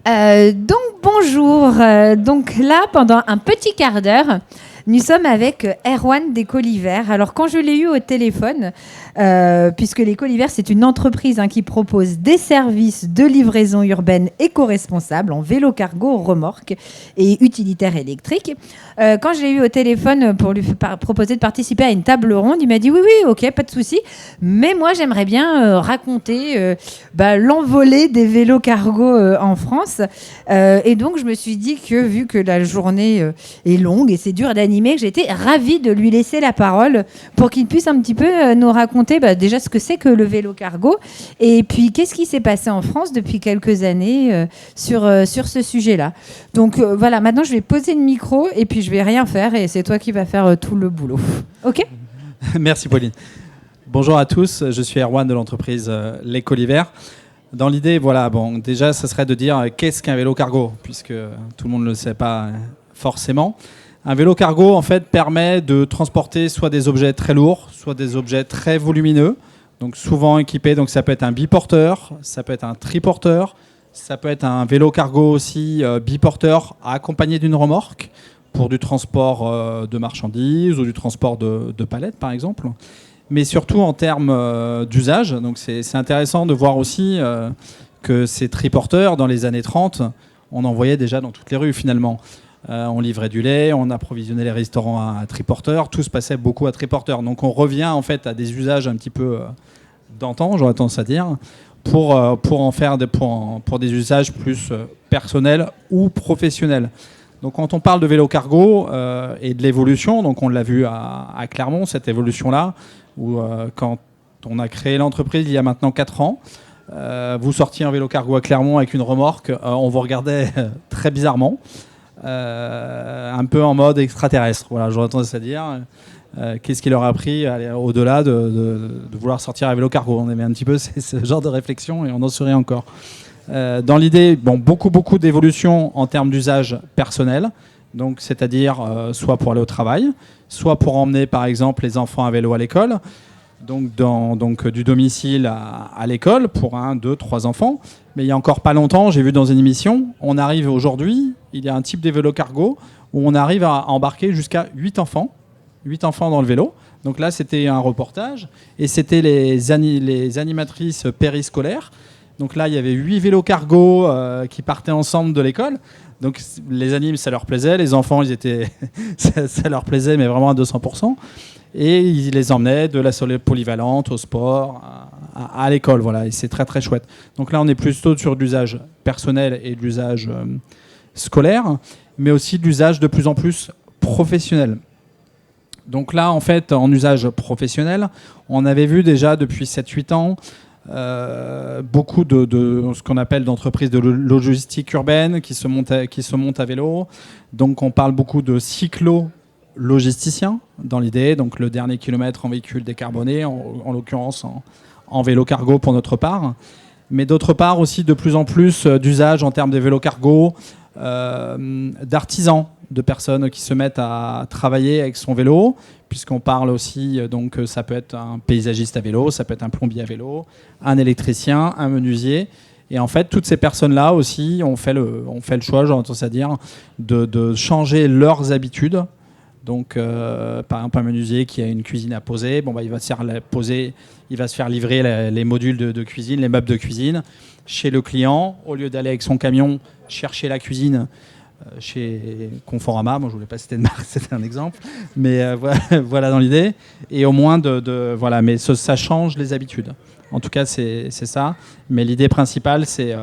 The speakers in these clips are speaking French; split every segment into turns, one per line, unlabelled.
Donc bonjour. Donc là, pendant un petit quart d'heure, nous sommes avec Erwan des Colis Verts. Alors quand je l'ai eu au téléphone, puisque les Colis Verts, c'est une entreprise qui propose des services de livraison urbaine éco-responsable en vélo cargo, remorque et utilitaire électrique. Quand je l'ai eu au téléphone pour lui proposer de participer à une table ronde, il m'a dit oui, ok, pas de souci. Mais moi, j'aimerais bien raconter l'envolée des vélos cargo en France. Et donc, je me suis dit que vu que la journée est longue et c'est dur d'animer, j'étais ravie de lui laisser la parole pour qu'il puisse un petit peu nous raconter déjà ce que c'est que le vélo cargo et puis qu'est-ce qui s'est passé en France depuis quelques années sur ce sujet-là. Donc voilà, maintenant je vais poser le micro et puis je vais rien faire et c'est toi qui vas faire tout le boulot. Ok ?
Merci Pauline. Bonjour à tous, je suis Erwan de l'entreprise Les Colis Verts. Dans l'idée, déjà, ça serait de dire qu'est-ce qu'un vélo cargo, puisque tout le monde ne le sait pas forcément. Un vélo cargo, en fait, permet de transporter soit des objets très lourds, soit des objets très volumineux, donc souvent équipés. Donc ça peut être un biporteur, ça peut être un triporteur, ça peut être un vélo cargo aussi biporteur accompagné d'une remorque pour du transport de marchandises ou du transport de palettes, par exemple. Mais surtout en termes d'usage. Donc c'est intéressant de voir aussi que ces triporteurs, dans les années 30, on en voyait déjà dans toutes les rues finalement. On livrait du lait, on approvisionnait les restaurants à triporteurs, tout se passait beaucoup à triporteurs. Donc on revient en fait à des usages un petit peu d'antan, j'aurais tendance à dire, pour en faire pour des usages plus personnels ou professionnels. Donc quand on parle de vélo cargo et de l'évolution, donc on l'a vu à Clermont, cette évolution-là, où quand on a créé l'entreprise il y a maintenant 4 ans, vous sortiez un vélo cargo à Clermont avec une remorque, on vous regardait très bizarrement. Un peu en mode extraterrestre. Voilà, j'aurais tendance à dire. Qu'est-ce qui leur a pris au-delà de vouloir sortir à vélo cargo? On aimait un petit peu ce genre de réflexion et on en serait encore. Dans l'idée, beaucoup d'évolution en termes d'usage personnel. Donc, c'est-à-dire soit pour aller au travail, soit pour emmener par exemple les enfants à vélo à l'école. Donc du domicile à l'école pour 1, 2, 3 enfants. Mais il y a encore pas longtemps, j'ai vu dans une émission, on arrive aujourd'hui, il y a un type de vélo cargo où on arrive à embarquer jusqu'à 8 enfants dans le vélo. Donc là, c'était un reportage et c'était les animatrices périscolaires. Donc là, il y avait 8 vélos cargo qui partaient ensemble de l'école. Donc les animes, ça leur plaisait, les enfants, ça leur plaisait, mais vraiment à 200%. Et ils les emmenaient de la salle polyvalente au sport, à l'école. Voilà, et c'est très très chouette. Donc là, on est plutôt sur de l'usage personnel et de l'usage scolaire, mais aussi de l'usage de plus en plus professionnel. Donc là, en fait, en usage professionnel, on avait vu déjà depuis 7-8 ans beaucoup de ce qu'on appelle d'entreprises de logistique urbaine qui se montent à vélo. Donc on parle beaucoup de cyclo-logisticiens dans l'idée, donc le dernier kilomètre en véhicule décarboné, en l'occurrence en vélo cargo pour notre part. Mais d'autre part aussi de plus en plus d'usage en termes de vélo cargo, d'artisans, de personnes qui se mettent à travailler avec son vélo, puisqu'on parle aussi, donc ça peut être un paysagiste à vélo, ça peut être un plombier à vélo, un électricien, un menuisier. Et en fait, toutes ces personnes-là aussi ont fait le choix, j'ai tendance à dire, de changer leurs habitudes. Donc, par exemple, un menuisier qui a une cuisine à poser, il va se faire livrer les modules de cuisine, les meubles de cuisine chez le client, au lieu d'aller avec son camion chercher la cuisine chez Conforama. Moi, je voulais pas citer de marque, c'était un exemple, mais voilà dans l'idée. Et au moins voilà, mais ça change les habitudes. En tout cas, c'est ça. Mais l'idée principale, c'est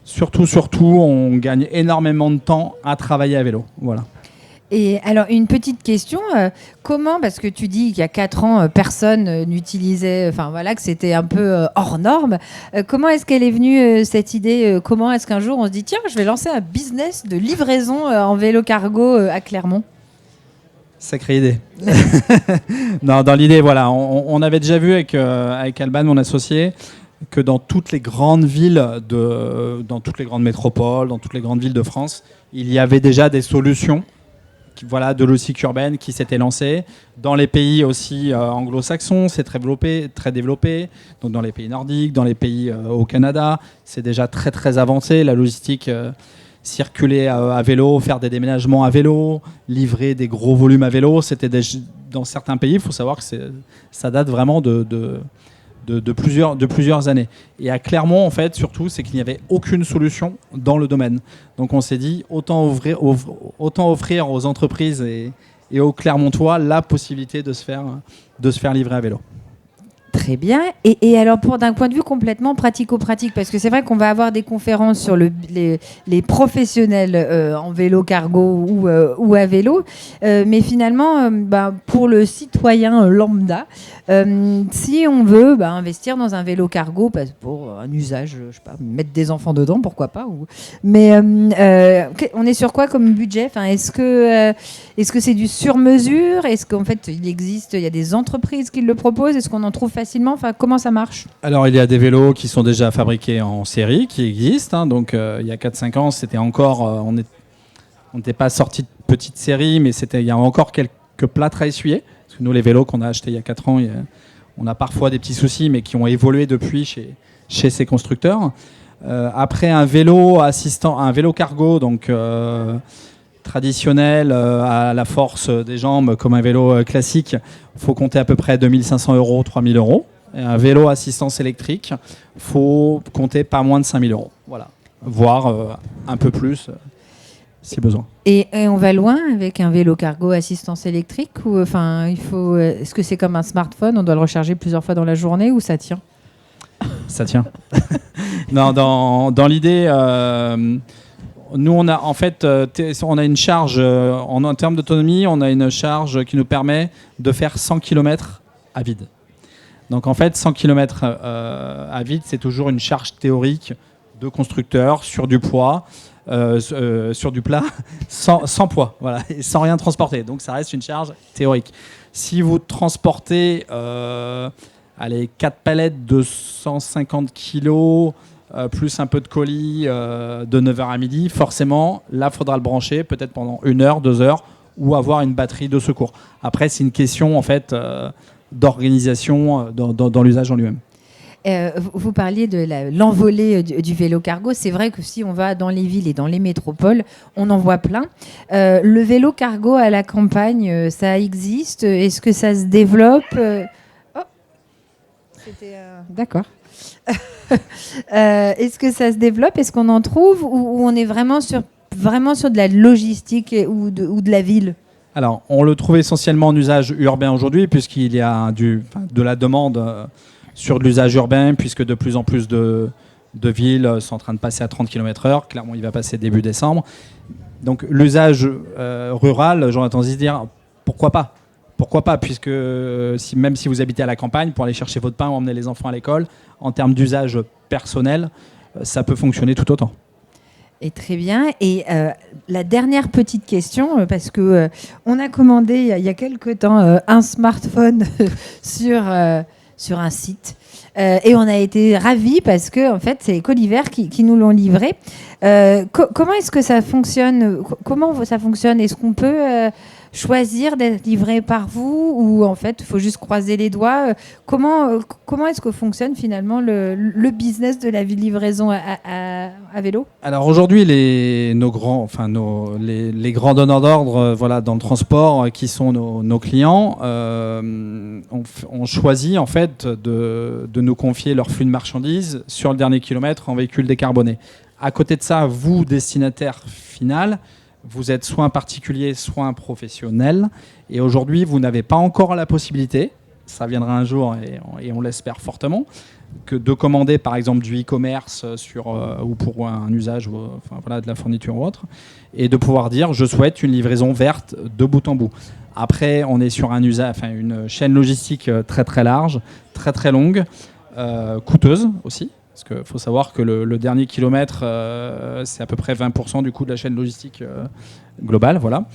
surtout, on gagne énormément de temps à travailler à vélo. Voilà.
Et alors, une petite question, comment, parce que tu dis qu'il y a 4 ans, personne n'utilisait, que c'était un peu hors norme, comment est-ce qu'elle est venue, cette idée comment est-ce qu'un jour on se dit, tiens, je vais lancer un business de livraison en vélo cargo à Clermont?
Sacrée idée. Non, dans l'idée, voilà, on avait déjà vu avec Alban, mon associé, que dans toutes les grandes villes, dans toutes les grandes métropoles, dans toutes les grandes villes de France, il y avait déjà des solutions voilà, de logistique urbaine qui s'était lancée. Dans les pays aussi anglo-saxons, c'est très développé. Donc dans les pays nordiques, dans les pays au Canada, c'est déjà très très avancé. La logistique, circuler à vélo, faire des déménagements à vélo, livrer des gros volumes à vélo, c'était dans certains pays, il faut savoir que ça date vraiment de plusieurs années. Et à Clermont, en fait, surtout, c'est qu'il n'y avait aucune solution dans le domaine. Donc on s'est dit, autant offrir aux entreprises et aux Clermontois la possibilité de se faire livrer à vélo.
Très bien. Et alors, d'un point de vue complètement pratico-pratique, parce que c'est vrai qu'on va avoir des conférences sur les professionnels en vélo cargo ou à vélo, mais finalement, pour le citoyen lambda, si on veut investir dans un vélo cargo pour un usage, je sais pas, mettre des enfants dedans, pourquoi pas. Mais on est sur quoi comme budget? Est-ce que c'est du sur-mesure? Est-ce qu'en fait, il y a des entreprises qui le proposent? Est-ce qu'on en trouve facilement? Comment ça marche?
Alors, il y a des vélos qui sont déjà fabriqués en série, qui existent. Donc, il y a 4-5 ans, c'était encore... on n'était pas sorti de petite série, mais il y a encore quelques plâtres à essuyer. Parce que nous, les vélos qu'on a achetés il y a 4 ans, on a parfois des petits soucis, mais qui ont évolué depuis chez ces constructeurs. Après, un vélo cargo, donc traditionnel, à la force des jambes, comme un vélo classique, il faut compter à peu près 2500 €, 3000 €. Et un vélo assistance électrique, il faut compter pas moins de 5000 €. Voilà. Voire un peu plus, si besoin.
Et on va loin avec un vélo cargo assistance électrique ou est-ce que c'est comme un smartphone, on doit le recharger plusieurs fois dans la journée ou ça tient?
Ça tient. Non, dans l'idée, nous on a une charge en termes d'autonomie, on a une charge qui nous permet de faire 100 km à vide. Donc en fait, 100 km à vide, c'est toujours une charge théorique de constructeur sur du poids. Sur du plat, sans poids, voilà, et sans rien transporter. Donc ça reste une charge théorique. Si vous transportez 4 palettes de 150 kg, plus un peu de colis de 9h à midi, forcément, là, il faudra le brancher peut-être pendant 1 heure, 2 heures, ou avoir une batterie de secours. Après, c'est une question en fait, d'organisation dans l'usage en lui-même.
Vous parliez de l'envolée du vélo cargo. C'est vrai que si on va dans les villes et dans les métropoles, on en voit plein. Le vélo cargo à la campagne, ça existe? Est-ce que ça se développe? D'accord. Est-ce que ça se développe? Est-ce qu'on en trouve? Ou on est vraiment sur de la logistique ou de la ville?
Alors, on le trouve essentiellement en usage urbain aujourd'hui, puisqu'il y a de la demande sur de l'usage urbain, puisque de plus en plus de villes sont en train de passer à 30 km/h. Clairement, il va passer début décembre. Donc l'usage rural, j'aurais tendance à dire, pourquoi pas? Pourquoi pas, puisque même si vous habitez à la campagne, pour aller chercher votre pain ou emmener les enfants à l'école, en termes d'usage personnel, ça peut fonctionner tout autant.
Et très bien. Et la dernière petite question, parce que on a commandé il y a quelque temps un smartphone sur un site. Et on a été ravis parce que en fait, c'est Coliver qui nous l'ont livré. Comment est-ce que ça fonctionne? Comment ça fonctionne? Est-ce qu'on peut choisir d'être livré par vous ou en fait, il faut juste croiser les doigts? Comment est-ce que fonctionne finalement le business de la livraison à vélo? Alors
aujourd'hui, les grands donneurs d'ordre dans le transport, qui sont nos clients, ont choisi en fait de nous confier leur flux de marchandises sur le dernier kilomètre en véhicule décarboné. À côté de ça, vous, destinataire final, vous êtes soit un particulier, soit un professionnel. Et aujourd'hui, vous n'avez pas encore la possibilité, ça viendra un jour et on l'espère fortement, que de commander par exemple du e-commerce ou pour un usage de la fourniture ou autre, et de pouvoir dire je souhaite une livraison verte de bout en bout. Après, on est sur une chaîne logistique très très large, très très longue, coûteuse aussi. Parce qu'il faut savoir que le dernier kilomètre, c'est à peu près 20% du coût de la chaîne logistique globale. Voilà.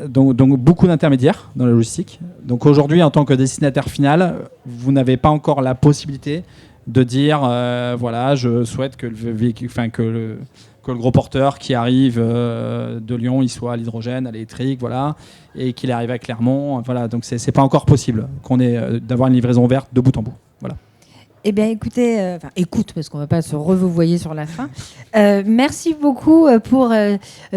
Donc beaucoup d'intermédiaires dans la logistique. Donc aujourd'hui, en tant que destinataire final, vous n'avez pas encore la possibilité de dire je souhaite que que le gros porteur qui arrive de Lyon, il soit à l'hydrogène, à l'électrique, voilà, et qu'il arrive à Clermont. Voilà, donc c'est pas encore possible d'avoir une livraison verte de bout en bout. Voilà.
Eh bien, écoutez, écoute, parce qu'on ne va pas se revoyer sur la fin. Merci beaucoup pour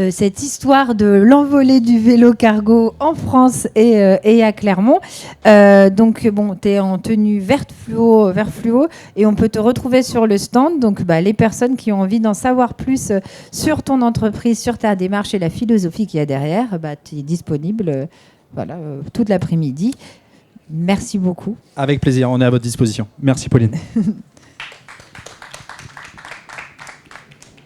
cette histoire de l'envolée du vélo cargo en France et à Clermont. Donc, bon, tu es en tenue vert fluo, et on peut te retrouver sur le stand. Donc, les personnes qui ont envie d'en savoir plus sur ton entreprise, sur ta démarche et la philosophie qu'il y a derrière, tu es disponible toute l'après-midi. Merci beaucoup.
Avec plaisir, on est à votre disposition. Merci Pauline.